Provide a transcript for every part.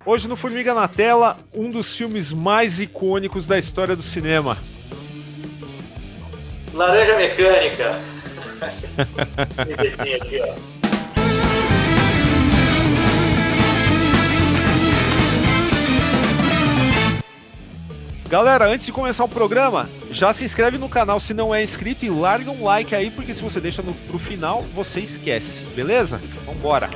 Hoje no Formiga na Tela, um dos filmes mais icônicos da história do cinema. Laranja Mecânica. Esse dedinho aqui, ó. Galera, antes de começar o programa, já se inscreve no canal se não é inscrito e larga um like aí, porque se você deixa pro final, você esquece, beleza? Vambora!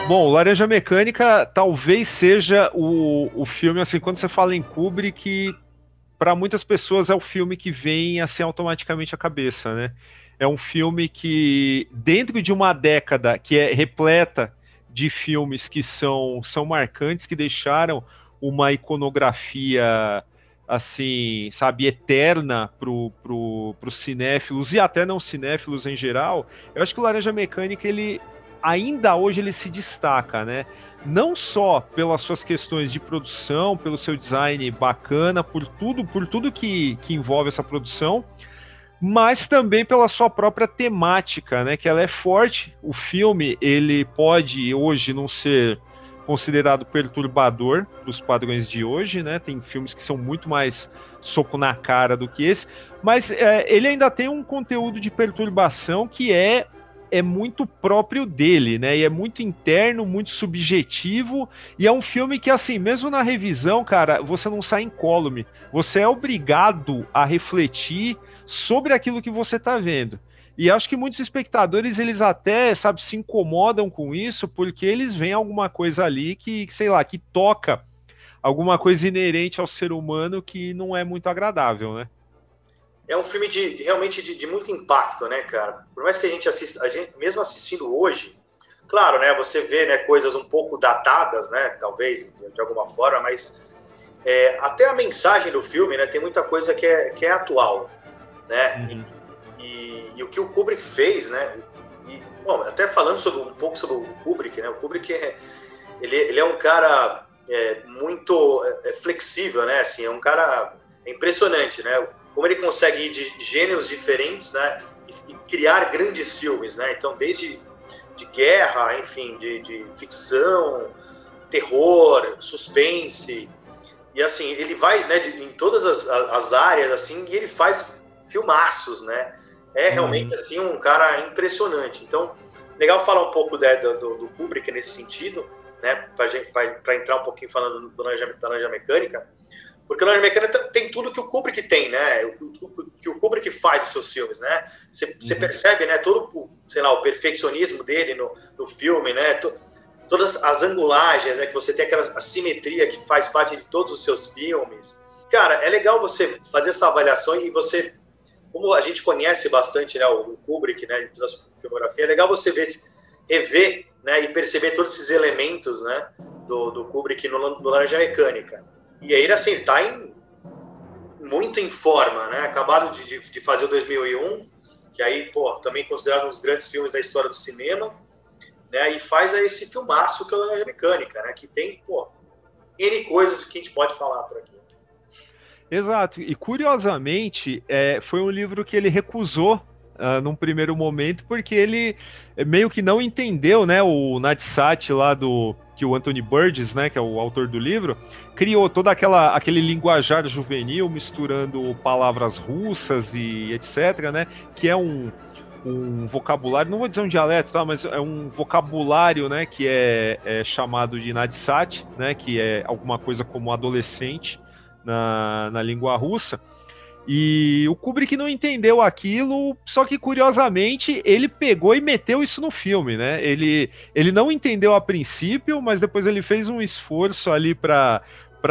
Bom, Laranja Mecânica talvez seja o filme, assim, quando você fala em Kubrick, para muitas pessoas é o filme que vem assim automaticamente à cabeça, né? É um filme que, dentro de uma década que é repleta de filmes que são marcantes, que deixaram uma iconografia assim, sabe, eterna pros cinéfilos e até não cinéfilos em geral, eu acho que o Laranja Mecânica, ele ainda hoje ele se destaca, né? Não só pelas suas questões de produção, pelo seu design bacana, por tudo que envolve essa produção, mas também pela sua própria temática, né? Que ela é forte. O filme, ele pode hoje não ser considerado perturbador para os padrões de hoje, né? Tem filmes que são muito mais soco na cara do que esse, mas ele ainda tem um conteúdo de perturbação que é muito próprio dele, né? E é muito interno, muito subjetivo, e é um filme que, assim, mesmo na revisão, cara, você não sai incólume. Você é obrigado a refletir sobre aquilo que você tá vendo. E acho que muitos espectadores, eles até, sabe, se incomodam com isso, porque eles veem alguma coisa ali que, sei lá, que toca alguma coisa inerente ao ser humano que não é muito agradável, né? É um filme realmente de muito impacto, né, cara? Por mais que a gente assista, mesmo assistindo hoje, claro, né, você vê, né, coisas um pouco datadas, né, talvez, de alguma forma, mas até a mensagem do filme, né, tem muita coisa que é atual, né? Uhum. E o que o Kubrick fez, né? Bom, até falando um pouco sobre o Kubrick, né? O Kubrick ele é um cara muito flexível, né? Assim, é um cara impressionante, né? Como ele consegue ir de gêneros diferentes, né? E criar grandes filmes, né? Então, desde de guerra, enfim, de ficção, terror, suspense. E assim, ele vai, né, em todas as áreas, assim, e ele faz filmaços, né? É realmente Uhum. assim um cara impressionante. Então, legal falar um pouco do Kubrick nesse sentido, né? Para entrar um pouquinho falando da Laranja Mecânica, porque o Laranja Mecânica tem tudo que o Kubrick tem, né? O que o Kubrick faz nos seus filmes, né? Você Uhum. percebe, né? Todo, sei lá, o perfeccionismo dele no filme, né? Todas as angulagens, né? Que você tem aquela simetria que faz parte de todos os seus filmes. Cara, é legal você fazer essa avaliação e você, como a gente conhece bastante, né, o Kubrick, né, da sua filmografia, é legal você rever, né, e perceber todos esses elementos, né, do Kubrick no Laranja Mecânica. E aí ele, assim, tá muito em forma, né, acabado de fazer o 2001, que aí, pô, também considerado um dos grandes filmes da história do cinema, né, e faz aí esse filmaço que é o Laranja Mecânica, né, que tem, pô, N coisas que a gente pode falar por aqui. Exato, e curiosamente, foi um livro que ele recusou num primeiro momento, porque ele meio que não entendeu, né, o Nadsat lá que o Anthony Burgess, né, que é o autor do livro, criou todo aquele linguajar juvenil, misturando palavras russas e etc, né, que é um vocabulário, não vou dizer um dialeto, tá, mas é um vocabulário, né, que é chamado de Nadsat, né, que é alguma coisa como adolescente, na língua russa. E o Kubrick não entendeu aquilo, só que curiosamente ele pegou e meteu isso no filme, né? Ele não entendeu a princípio, mas depois ele fez um esforço ali para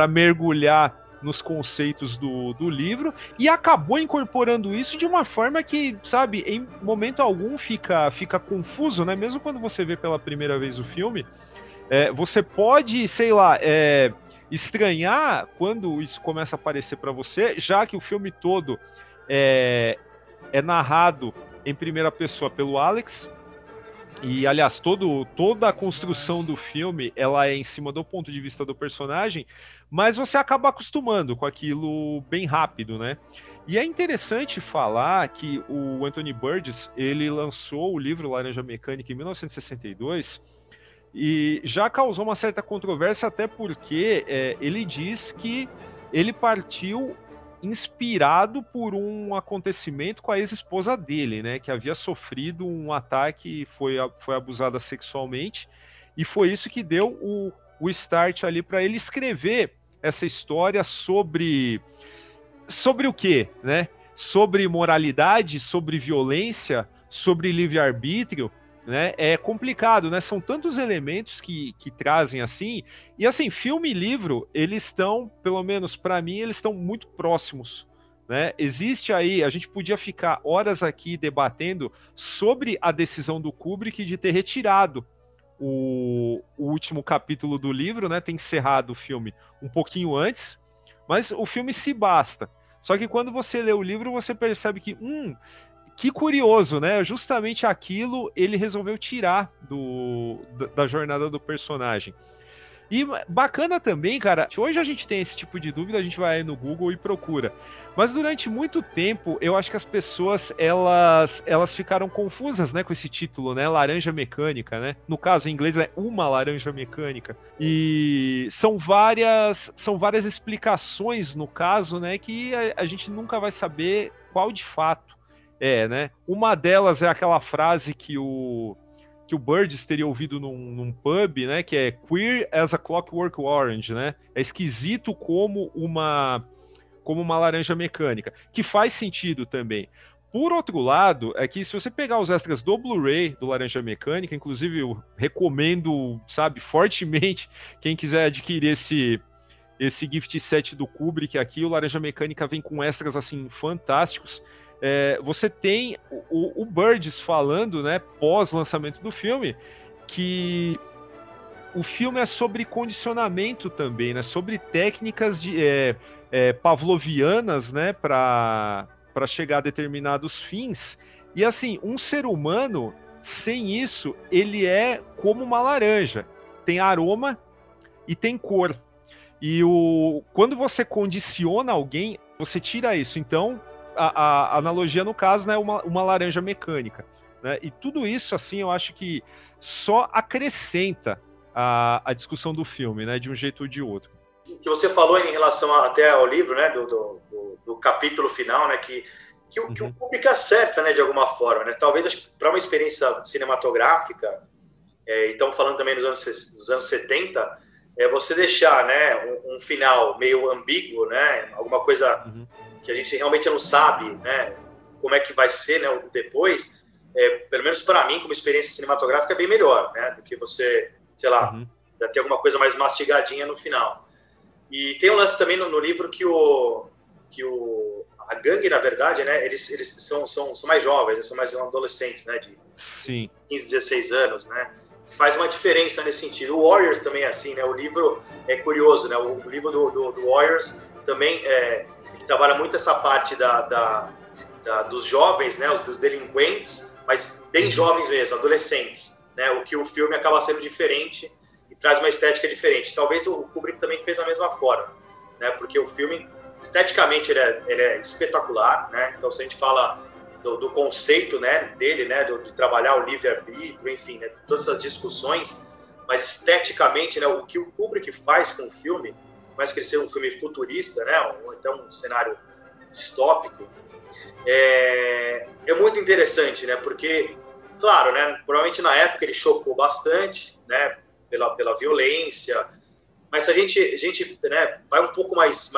mergulhar nos conceitos do livro e acabou incorporando isso de uma forma que, sabe, em momento algum fica confuso, né? Mesmo quando você vê pela primeira vez o filme, você pode, sei lá, estranhar quando isso começa a aparecer para você, já que o filme todo é, é narrado em primeira pessoa pelo Alex. E, aliás, toda a construção do filme ela é em cima do ponto de vista do personagem, mas você acaba acostumando com aquilo bem rápido, né? E é interessante falar que o Anthony Burgess, ele lançou o livro Laranja Mecânica em 1962 e já causou uma certa controvérsia até porque ele diz que ele partiu inspirado por um acontecimento com a ex-esposa dele, né, que havia sofrido um ataque e foi abusada sexualmente, e foi isso que deu o start ali para ele escrever essa história sobre o quê, né? Sobre moralidade, sobre violência, sobre livre-arbítrio, né? É complicado, né? São tantos elementos que trazem assim. E assim, filme e livro, eles estão, pelo menos para mim, eles estão muito próximos. Né? Existe aí, a gente podia ficar horas aqui debatendo sobre a decisão do Kubrick de ter retirado o último capítulo do livro, né? Ter encerrado o filme um pouquinho antes, mas o filme se basta. Só que quando você lê o livro, você percebe que curioso, né? Justamente aquilo ele resolveu tirar da jornada do personagem. E bacana também, cara, hoje a gente tem esse tipo de dúvida, a gente vai no Google e procura. Mas durante muito tempo, eu acho que as pessoas, elas ficaram confusas, né, com esse título, né, Laranja Mecânica, né? No caso, em inglês é Uma Laranja Mecânica. E são várias explicações, no caso, né, que a gente nunca vai saber qual de fato é, né? Uma delas é aquela frase que o Burgess teria ouvido num pub, né? Que é queer as a clockwork orange, né? É esquisito como uma laranja mecânica, que faz sentido também. Por outro lado, é que se você pegar os extras do Blu-ray do Laranja Mecânica, inclusive eu recomendo, sabe, fortemente quem quiser adquirir esse gift set do Kubrick aqui, o Laranja Mecânica vem com extras assim fantásticos. Você tem o Burgess falando, né, pós-lançamento do filme, que o filme é sobre condicionamento também, né, sobre técnicas pavlovianas, né, para chegar a determinados fins. E assim, um ser humano, sem isso, ele é como uma laranja. Tem aroma e tem cor. E quando você condiciona alguém, você tira isso. Então, a analogia no caso, né, uma laranja mecânica, né? E tudo isso, assim, eu acho que só acrescenta a discussão do filme, né, de um jeito ou de outro. Que você falou em relação até ao livro, né, do capítulo final, né, que o Kubrick acerta, né, de alguma forma, né? Talvez para uma experiência cinematográfica, e estamos falando também dos anos 70, você deixar, né, um final meio ambíguo, né, alguma coisa que a gente realmente não sabe, né, como é que vai ser, né, depois, pelo menos para mim, como experiência cinematográfica, é bem melhor, né, do que você, sei lá, já ter alguma coisa mais mastigadinha no final. E tem um lance também no livro que a gangue, na verdade, né, eles são mais jovens, né, são mais adolescentes, né, de 15, 16 anos, né, faz uma diferença nesse sentido. O Warriors também é assim, né, o livro é curioso, né, o livro do Warriors também ele trabalha muito essa parte dos jovens, né, dos delinquentes, mas bem jovens mesmo, adolescentes, né, o que o filme acaba sendo diferente e traz uma estética diferente. Talvez o Kubrick também fez da mesma forma, né, porque o filme, esteticamente, ele é espetacular, né, então se a gente fala do conceito, né, dele, né, de trabalhar o livre-arbítrio, enfim, né, todas essas discussões, mas esteticamente, né, o que o Kubrick faz com o filme, mais que ele seja um filme futurista, né, ou então um cenário distópico, é muito interessante, né, porque, claro, né, provavelmente na época ele chocou bastante, né, pela violência, mas se a gente né, vai um pouco mais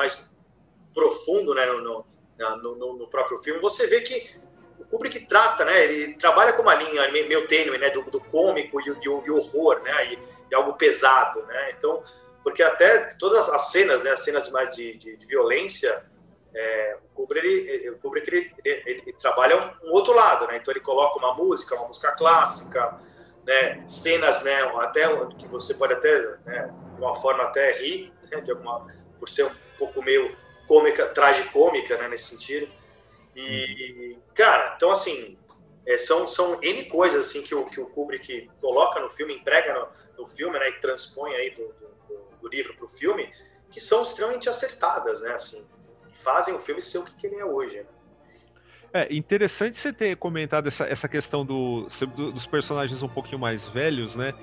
profundo, né, no próprio filme, você vê que o Kubrick trata, né, ele trabalha com uma linha meio tênue, né, do cômico e o horror, né, e algo pesado, né, então, porque até todas as cenas, né, as cenas mais de violência, o Kubrick ele trabalha um outro lado, né, então ele coloca uma música clássica, né, cenas, né, até que você pode até, né, de uma forma até rir, né, por ser um pouco meio cômica, tragicômica, né, nesse sentido. E, cara, então, assim, são N coisas, assim, que o Kubrick coloca no filme, emprega no filme, né, e transpõe aí do livro para o filme, que são extremamente acertadas, né, assim. fazem o filme ser o que ele é hoje, né? Interessante você ter comentado essa questão dos personagens um pouquinho mais velhos, né?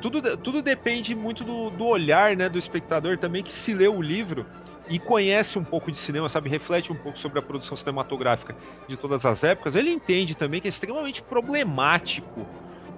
Tudo depende muito do olhar, né, do espectador também, que se lê o livro e conhece um pouco de cinema, sabe, reflete um pouco sobre a produção cinematográfica de todas as épocas. Ele entende também que é extremamente problemático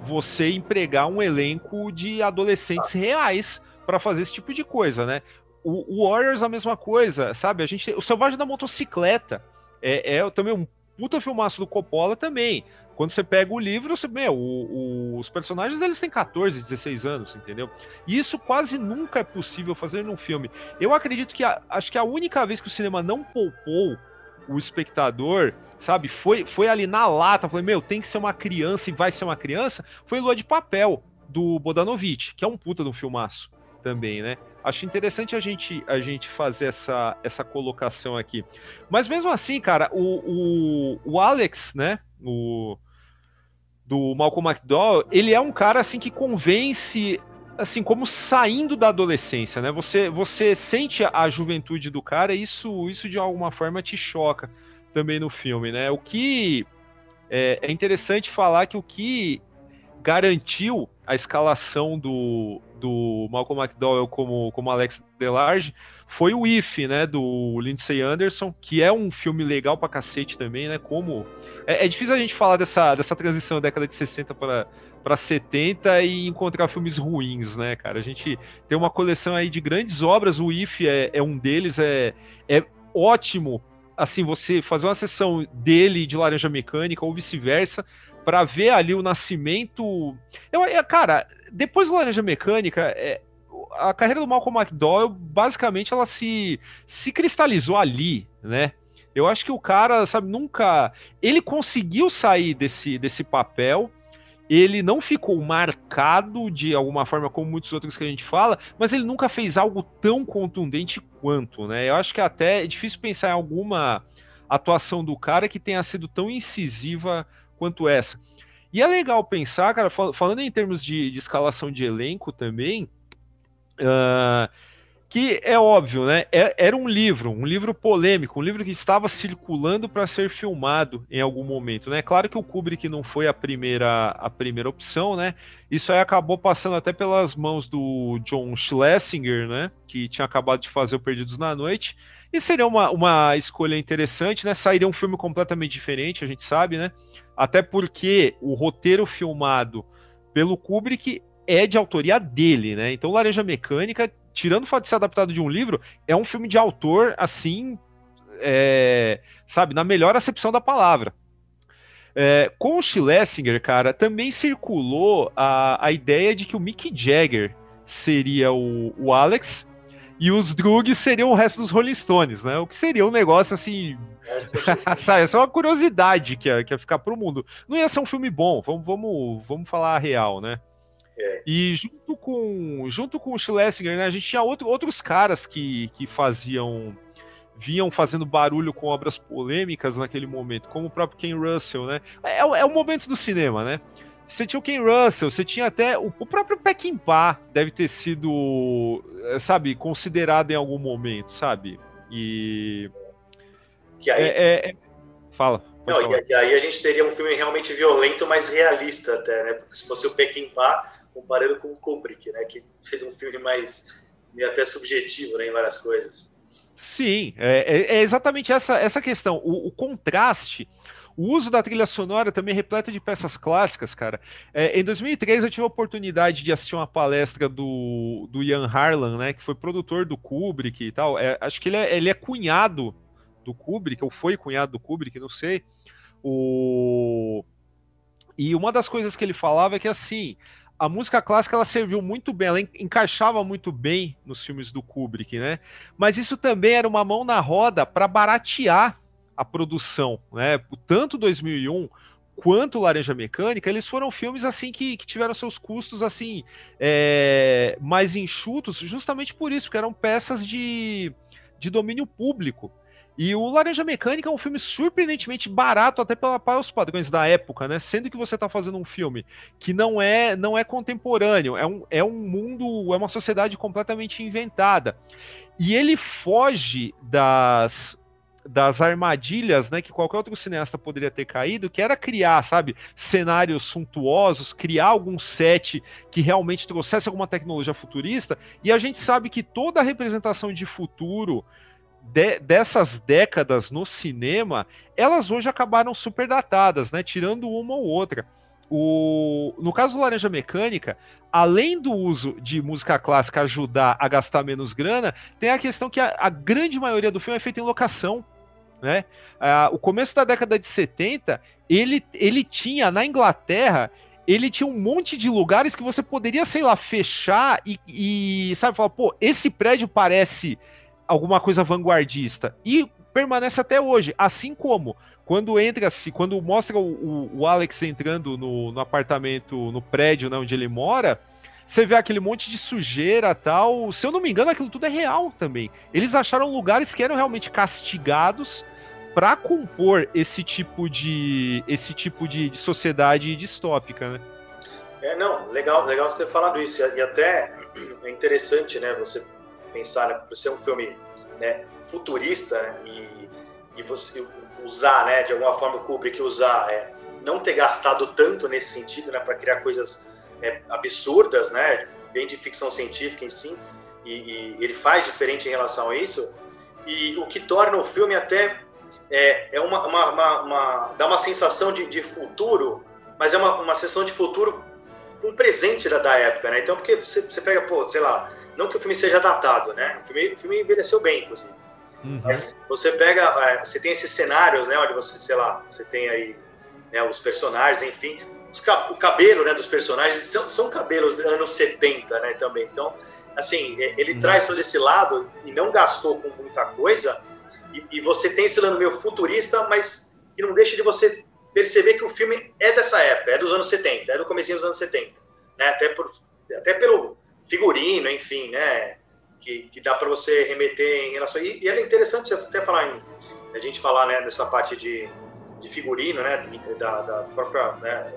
você empregar um elenco de adolescentes reais para fazer esse tipo de coisa, né? O Warriors a mesma coisa, sabe? O Selvagem da Motocicleta é também um puta filmaço do Coppola também. Quando você pega o livro, os personagens eles têm 14, 16 anos, entendeu? E isso quase nunca é possível fazer num filme. Eu acredito que acho que a única vez que o cinema não poupou o espectador, sabe, foi ali na lata, foi, tem que ser uma criança e vai ser uma criança, foi Lua de Papel, do Bodanovich, que é um puta de um filmaço também, né? Acho interessante a gente fazer essa colocação aqui. Mas mesmo assim, cara, o Alex, né, do Malcolm McDowell, ele é um cara assim que convence, assim, como saindo da adolescência, né? Você sente a juventude do cara e isso de alguma forma te choca também no filme, né? O que é interessante falar que o que garantiu a escalação do Malcolm McDowell como Alex DeLarge foi o If, né, do Lindsay Anderson, que é um filme legal pra cacete também, né, como... É difícil a gente falar dessa transição da década de 60 para 70 e encontrar filmes ruins, né, cara? A gente tem uma coleção aí de grandes obras, o If é um deles, é ótimo, assim, você fazer uma sessão dele de Laranja Mecânica ou vice-versa, para ver ali o nascimento. Cara, depois do Laranja Mecânica, a carreira do Malcolm McDowell, basicamente, ela se cristalizou ali, né? Eu acho que o cara, sabe, nunca. Ele conseguiu sair desse papel. Ele não ficou marcado de alguma forma, como muitos outros que a gente fala, mas ele nunca fez algo tão contundente quanto, né? Eu acho que até é difícil pensar em alguma atuação do cara que tenha sido tão incisiva quanto essa. E é legal pensar, cara, falando em termos de escalação de elenco também, que é óbvio, né? Era um livro polêmico, um livro que estava circulando para ser filmado em algum momento, né? Claro que o Kubrick não foi a primeira opção, né? Isso aí acabou passando até pelas mãos do John Schlesinger, né? Que tinha acabado de fazer o Perdidos na Noite. E seria uma escolha interessante, né? Sairia um filme completamente diferente, a gente sabe, né? Até porque o roteiro filmado pelo Kubrick é de autoria dele, né? Então, Laranja Mecânica, tirando o fato de ser adaptado de um livro, é um filme de autor, assim, sabe, na melhor acepção da palavra. Com o Schlesinger, cara, também circulou a ideia de que o Mick Jagger seria o Alex e os Drug seriam o resto dos Rolling Stones, né? O que seria um negócio assim. Sabe, essa é uma curiosidade que ia ficar pro mundo. Não ia ser um filme bom, vamos falar a real, né? E junto com o Schlesinger, né, a gente tinha outros caras que vinham fazendo barulho com obras polêmicas naquele momento, como o próprio Ken Russell, né? É o momento do cinema, né? Você tinha o Ken Russell, você tinha até o próprio Peckinpah deve ter sido, sabe, considerado em algum momento, sabe? E aí, fala. Não, e aí a gente teria um filme realmente violento, mas realista até, né? Porque se fosse o Peckinpah comparando com o Kubrick, né? Que fez um filme mais meio até subjetivo, né? Em várias coisas. Sim, é exatamente essa questão. O contraste, o uso da trilha sonora também é repleta de peças clássicas, cara. Em 2003 eu tive a oportunidade de assistir uma palestra do Ian Harlan, né? Que foi produtor do Kubrick e tal. Acho que ele é cunhado do Kubrick, ou foi cunhado do Kubrick, não sei. E uma das coisas que ele falava é que, assim, a música clássica ela serviu muito bem, ela encaixava muito bem nos filmes do Kubrick, né? Mas isso também era uma mão na roda para baratear a produção, né? Tanto 2001 quanto Laranja Mecânica, eles foram filmes assim que tiveram seus custos assim mais enxutos, justamente por isso, porque eram peças de domínio público. E o Laranja Mecânica é um filme surpreendentemente barato até para os padrões da época, né? Sendo que você está fazendo um filme que não é contemporâneo, é um mundo, é uma sociedade completamente inventada. E ele foge das armadilhas, né, que qualquer outro cineasta poderia ter caído, que era criar, sabe, cenários suntuosos, criar algum set que realmente trouxesse alguma tecnologia futurista, e a gente sabe que toda a representação de futuro dessas décadas no cinema, elas hoje acabaram super datadas, né, tirando uma ou outra. No caso do Laranja Mecânica, além do uso de música clássica ajudar a gastar menos grana, tem a questão que a grande maioria do filme é feita em locação, né? O começo da década de 70, ele tinha, na Inglaterra, ele tinha um monte de lugares que você poderia, sei lá, fechar e sabe, falar, pô, esse prédio parece alguma coisa vanguardista. E permanece até hoje, assim como quando mostra o Alex entrando no apartamento, no prédio, né, onde ele mora, você vê aquele monte de sujeira tal. Se eu não me engano, aquilo tudo é real também. Eles acharam lugares que eram realmente castigados para compor esse tipo de sociedade distópica, né? Não, legal você ter falado isso. E até é interessante, né, você pensar, né, por ser um filme, né, futurista, né, e você usar, né, de alguma forma o Kubrick não ter gastado tanto nesse sentido, né, para criar coisas absurdas, né, bem de ficção científica em si, e ele faz diferente em relação a isso, e o que torna o filme até dá uma sensação de futuro, mas é uma sensação de futuro com presente da época, né? Então, porque você pega, pô, sei lá, não que o filme seja datado, né? O filme envelheceu bem, inclusive. Uhum. Mas você pega, você tem esses cenários, né, onde você, sei lá, você tem aí, né, os personagens, enfim, o cabelo, né, dos personagens são cabelos dos anos 70, né, também. Então, assim, ele traz todo esse lado e não gastou com muita coisa, e você tem esse lado meio futurista, mas que não deixa de você perceber que o filme é dessa época, é dos anos 70, é do comecinho dos anos 70, né, até pelo figurino, enfim, né, que dá para você remeter em relação... E é interessante você até a gente falar, né, dessa parte de figurino, né, da própria, né,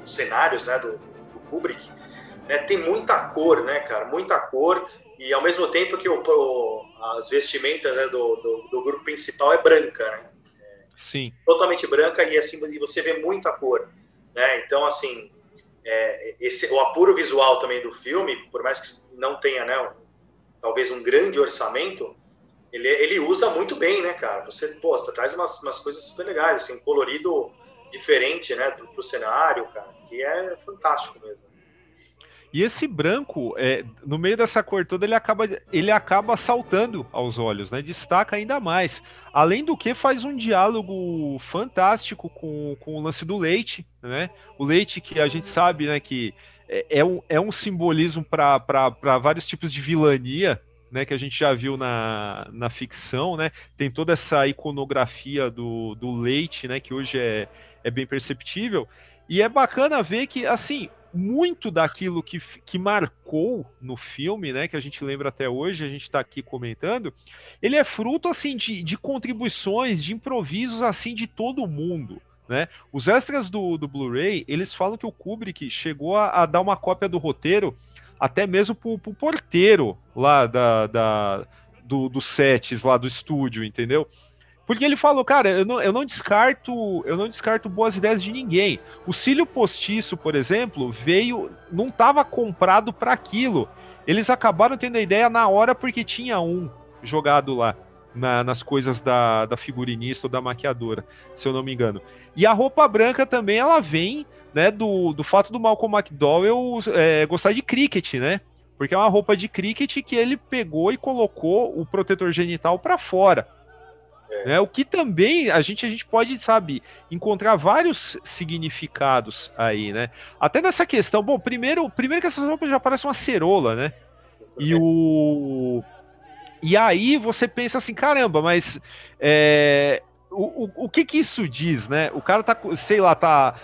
os cenários, né, do Kubrick, né, tem muita cor, né, cara, muita cor, e ao mesmo tempo que as vestimentas, né, do grupo principal é branca, né? Sim. Totalmente branca, e assim, e você vê muita cor, né? Então, assim, o apuro visual também do filme, por mais que não tenha, né, talvez um grande orçamento, ele usa muito bem, né, cara? Você traz umas coisas super legais, assim, um colorido diferente, né, pro cenário, cara, que é fantástico mesmo. E esse branco, no meio dessa cor toda, ele acaba saltando aos olhos, né? Destaca ainda mais. Além do que, faz um diálogo fantástico com o lance do leite, né? O leite que a gente sabe, né, que é um simbolismo para vários tipos de vilania, né, que a gente já viu na ficção, né? Tem toda essa iconografia do leite, né, que hoje é bem perceptível. E é bacana ver que, assim, muito daquilo que marcou no filme, né, que a gente lembra até hoje, a gente está aqui comentando, ele é fruto, assim, de contribuições, de improvisos, assim, de todo mundo, né? Os extras do Blu-ray, eles falam que o Kubrick chegou a dar uma cópia do roteiro até mesmo pro porteiro lá dos sets lá do estúdio, entendeu? Porque ele falou, cara, eu não descarto boas ideias de ninguém. O cílio postiço, por exemplo, não estava comprado para aquilo. Eles acabaram tendo a ideia na hora porque tinha um jogado lá nas coisas da figurinista ou da maquiadora, se eu não me engano. E a roupa branca também, ela vem, né, do fato do Malcolm McDowell gostar de cricket, né? Porque é uma roupa de cricket que ele pegou e colocou o protetor genital para fora. O que também a gente pode, sabe, encontrar vários significados aí, né? Até nessa questão, bom, primeiro que essas roupas já parecem uma cerola, né? E aí você pensa assim, caramba, mas o que isso diz, né? O cara tá, sei lá, tá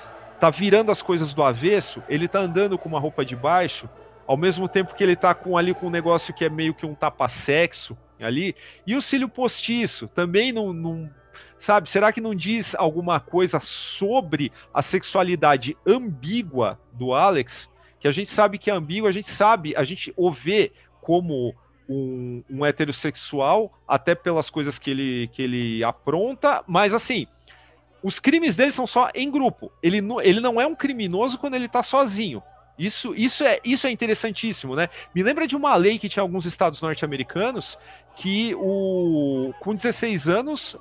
virando as coisas do avesso, ele tá andando com uma roupa de baixo, ao mesmo tempo que ele tá com um negócio que é meio que um tapa-sexo ali, e o cílio postiço também não, sabe, será que não diz alguma coisa sobre a sexualidade ambígua do Alex, que a gente sabe que é ambígua, a gente o vê como um heterossexual, até pelas coisas que ele apronta, mas assim, os crimes dele são só em grupo. Ele não é um criminoso quando ele tá sozinho. Isso é interessantíssimo, né? Me lembra de uma lei que tinha alguns estados norte-americanos que com 16 anos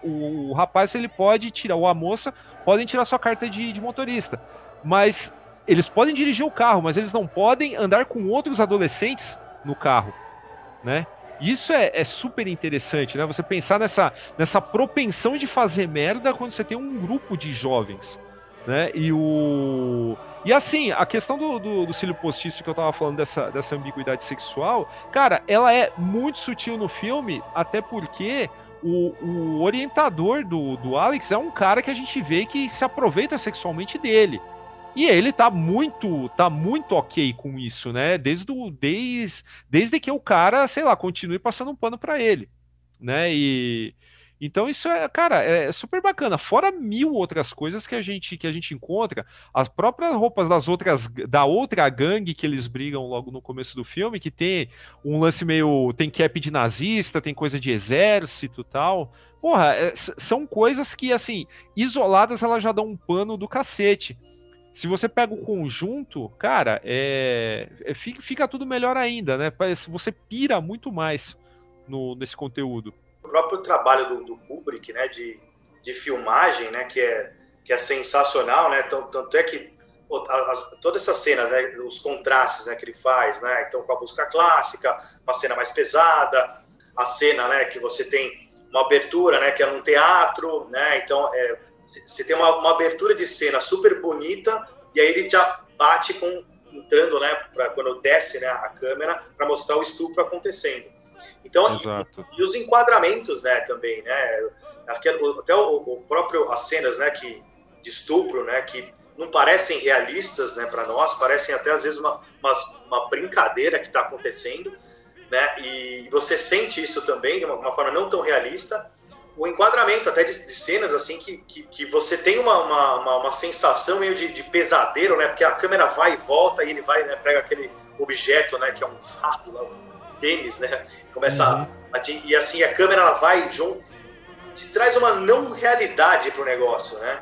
o rapaz ele pode tirar, ou a moça podem tirar sua carta de motorista. Mas eles podem dirigir o carro, mas eles não podem andar com outros adolescentes no carro, né? Isso é super interessante, né? Você pensar nessa propensão de fazer merda quando você tem um grupo de jovens, né? E assim, a questão do cílio postiço que eu tava falando dessa ambiguidade sexual, cara, ela é muito sutil no filme, até porque o orientador do Alex é um cara que a gente vê que se aproveita sexualmente dele. E ele tá muito ok com isso, né? Desde que o cara, sei lá, continue passando um pano pra ele, né? E então isso cara, é super bacana. Fora mil outras coisas que a gente encontra, as próprias roupas da outra gangue que eles brigam logo no começo do filme, que tem um lance meio, tem cap de nazista, tem coisa de exército, e tal. Porra, são coisas que assim, isoladas elas já dão um pano do cacete. Se você pega o conjunto, cara, fica tudo melhor ainda, né? Você pira muito mais nesse conteúdo. O próprio trabalho do Kubrick, né, de filmagem, né, que é sensacional, né? Tanto é que todas essas cenas, né, os contrastes, né, que ele faz, né? Então, com a música clássica, uma cena mais pesada, a cena, né, que você tem uma abertura, né, que é num teatro, né? Então, você tem uma abertura de cena super bonita e aí ele já bate entrando, né, quando desce, né, a câmera para mostrar o estupro acontecendo. Então, e os enquadramentos, né, também, né, até o próprio as cenas, né, de estupro, né, que não parecem realistas, né, para nós, parecem até às vezes uma brincadeira que está acontecendo, né, e você sente isso também de uma forma não tão realista. O enquadramento até de cenas assim que você tem uma sensação meio de pesadelo, né? Porque a câmera vai e volta e ele vai, né, pega aquele objeto, né, que é um fato, um tênis, né? Começa e assim a câmera ela vai junto, te traz uma não realidade pro negócio, né?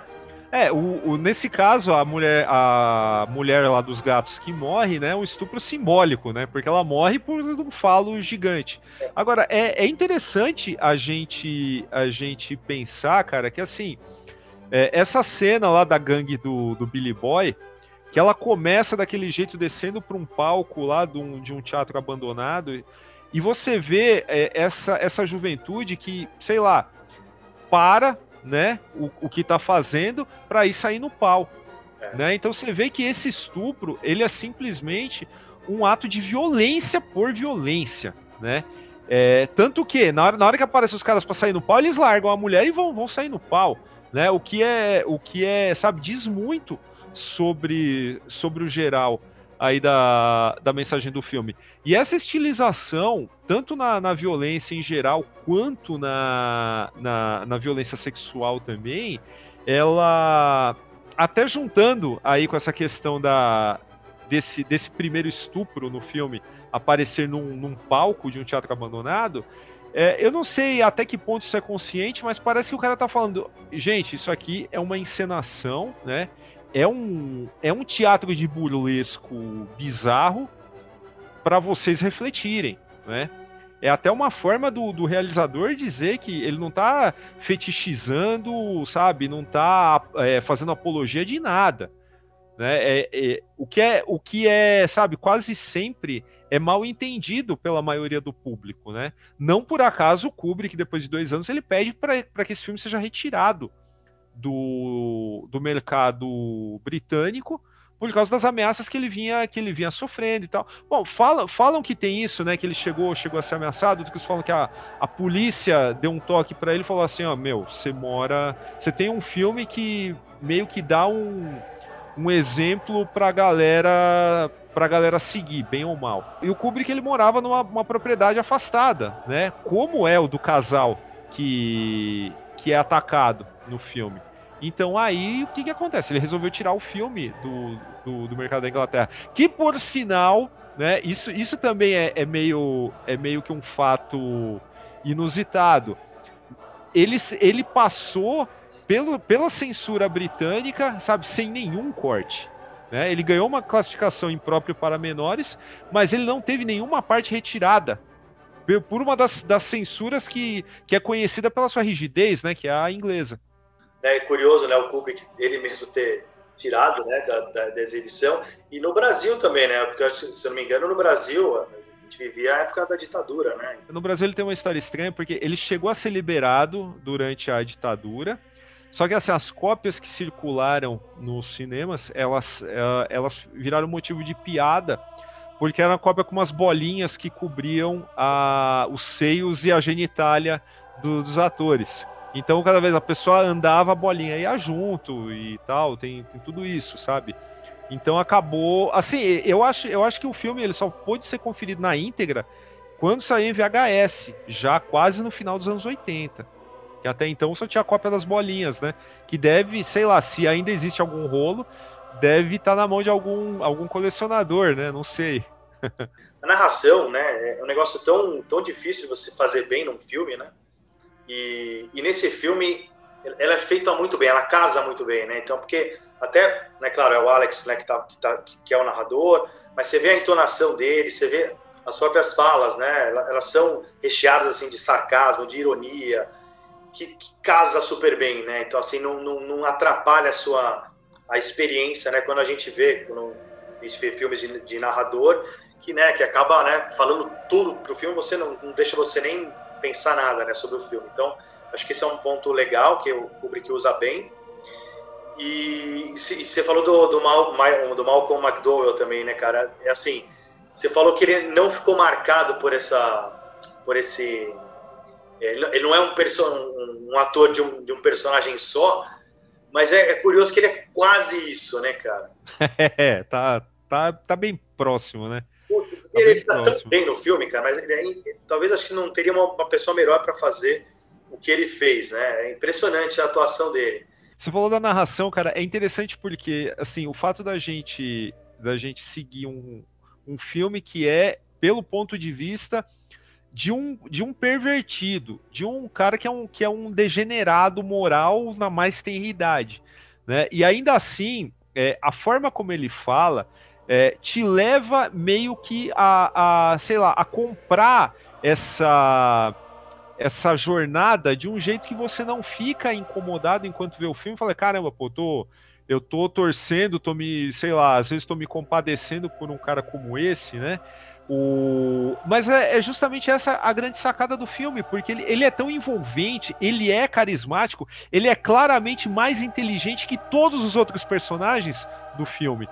Nesse caso, a mulher lá dos gatos que morre, né, é um estupro simbólico, né, porque ela morre por um falo gigante. Agora, é interessante a gente pensar, cara, que assim, essa cena lá da gangue do Billy Boy, que ela começa daquele jeito descendo para um palco lá de um teatro abandonado, e você vê essa juventude que, sei lá, né, o que tá fazendo para ir sair no pau, né? Então você vê que esse estupro, ele é simplesmente um ato de violência por violência, né? Tanto que na hora que aparecem os caras para sair no pau, eles largam a mulher e vão sair no pau, né? O que é, sabe, diz muito sobre o geral aí da mensagem do filme. E essa estilização, tanto na violência em geral, quanto na violência sexual também, ela, até juntando aí com essa questão desse primeiro estupro no filme, aparecer num palco de um teatro abandonado, eu não sei até que ponto isso é consciente, mas parece que o cara tá falando, gente, isso aqui é uma encenação, né? É um teatro de burlesco bizarro para vocês refletirem, né? É até uma forma do realizador dizer que ele não tá fetichizando, sabe? Não tá fazendo apologia de nada, né? O que é, sabe, quase sempre é mal entendido pela maioria do público, né? Não por acaso o Kubrick, depois de 2 anos, ele pede para que esse filme seja retirado do mercado britânico por causa das ameaças que ele vinha sofrendo e tal. Bom, falam que tem isso, né? Que ele chegou a ser ameaçado, outros falam que a polícia deu um toque para ele e falou assim, ó, você tem um filme que meio que dá um exemplo pra galera seguir, bem ou mal. E o Kubrick, ele morava numa propriedade afastada, né? Como é o do casal que é atacado no filme. Então aí o que acontece? Ele resolveu tirar o filme do mercado da Inglaterra. Que por sinal, né? Isso também é meio que um fato inusitado. Ele passou pela censura britânica, sabe, sem nenhum corte. Né? Ele ganhou uma classificação imprópria para menores, mas ele não teve nenhuma parte retirada por uma das censuras que é conhecida pela sua rigidez, né, que é a inglesa. É curioso, né, o Kubrick ele mesmo ter tirado, né, da exibição, e no Brasil também, né, porque se eu não me engano no Brasil a gente vivia a época da ditadura, né. No Brasil ele tem uma história estranha porque ele chegou a ser liberado durante a ditadura, só que assim, as cópias que circularam nos cinemas, elas viraram motivo de piada, porque era uma cópia com umas bolinhas que cobriam os seios e a genitália dos atores. Então, cada vez a pessoa andava, a bolinha ia junto e tal, tem tudo isso, sabe? Então acabou... Assim, eu acho que o filme ele só pôde ser conferido na íntegra quando saiu em VHS, já quase no final dos anos 80. Que até então só tinha a cópia das bolinhas, né? Que deve, sei lá, se ainda existe algum rolo, deve estar na mão de algum colecionador, né? Não sei. A narração, né, é um negócio tão difícil de você fazer bem num filme, né? E nesse filme ela é feita muito bem, ela casa muito bem, né? Então, porque até, né, claro, é o Alex, né, que é o narrador, mas você vê a entonação dele, você vê as próprias falas, né? Elas são recheadas assim de sarcasmo, de ironia, que casa super bem, né? Então, assim, não atrapalha a experiência, né? Quando a gente vê filmes de narrador que, né, que acaba, né, falando tudo pro filme, você não deixa você nem pensar nada, né, sobre o filme. Então, acho que esse é um ponto legal que o Kubrick usa bem. E você falou do Malcolm McDowell também, né, cara? É assim, você falou que ele não ficou marcado por esse... Ele não é um ator de um personagem só, mas é curioso que ele é quase isso, né, cara? Tá bem próximo, né? Ele tá tão bem no filme, cara, mas talvez acho que não teria uma pessoa melhor para fazer o que ele fez, né? É impressionante a atuação dele. Você falou da narração, cara, é interessante porque, assim, o fato da gente seguir um filme que é pelo ponto de vista de um pervertido, de um cara que é um degenerado moral na mais tenra idade, né? E ainda assim, a forma como ele fala te leva meio que sei lá, a comprar essa jornada de um jeito que você não fica incomodado enquanto vê o filme e fala, caramba, pô, eu tô torcendo, sei lá, às vezes tô me compadecendo por um cara como esse, né? Mas é justamente essa a grande sacada do filme, porque ele é tão envolvente, ele é carismático, ele é claramente mais inteligente que todos os outros personagens do filme.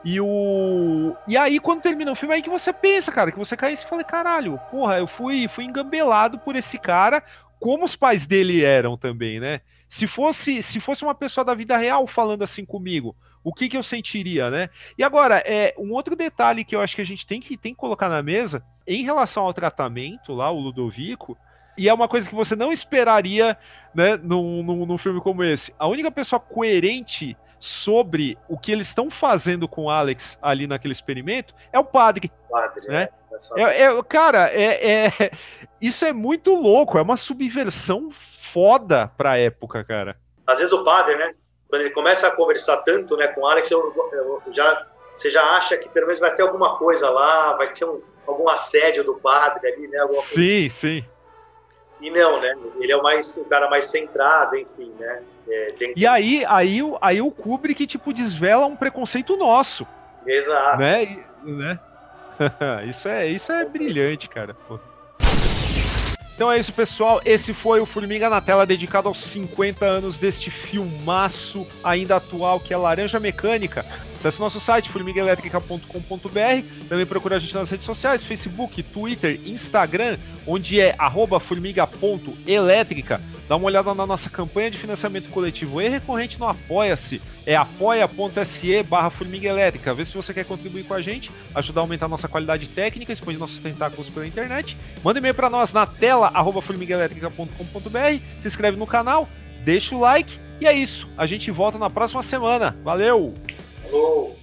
E aí, quando termina o filme, é aí que você pensa, cara, que você cai e fala, caralho, porra, eu fui engambelado por esse cara, como os pais dele eram também, né? Se fosse uma pessoa da vida real falando assim comigo, o que eu sentiria, né? E agora, um outro detalhe que eu acho que a gente tem que colocar na mesa, em relação ao tratamento lá, o Ludovico, e é uma coisa que você não esperaria, né, num filme como esse. A única pessoa coerente sobre o que eles estão fazendo com o Alex ali naquele experimento é o padre. Né? Cara, isso é muito louco, é uma subversão foda pra época, cara. Às vezes o padre, né, quando ele começa a conversar tanto, né, com o Alex, você já acha que pelo menos vai ter alguma coisa lá, vai ter algum assédio do padre ali, né? Sim. E não, né? Ele é o cara mais centrado, enfim, né? E aí o Kubrick, tipo, desvela um preconceito nosso. Exato. Né? Isso é brilhante, cara. Pô. Então é isso, pessoal. Esse foi o Formiga na Tela, dedicado aos 50 anos deste filmaço ainda atual, que é Laranja Mecânica. Acesse o nosso site, formigaelétrica.com.br. Também procura a gente nas redes sociais, Facebook, Twitter, Instagram, onde é @formiga.elétrica. Dá uma olhada na nossa campanha de financiamento coletivo e recorrente no Apoia-se. É apoia.se/Formiga Elétrica. Vê se você quer contribuir com a gente, ajudar a aumentar a nossa qualidade técnica, expandir nossos tentáculos pela internet. Manda um e-mail para nós na tela, @formigaelétrica.com.br. Se inscreve no canal, deixa o like E é isso, a gente volta na próxima semana. Valeu! Falou!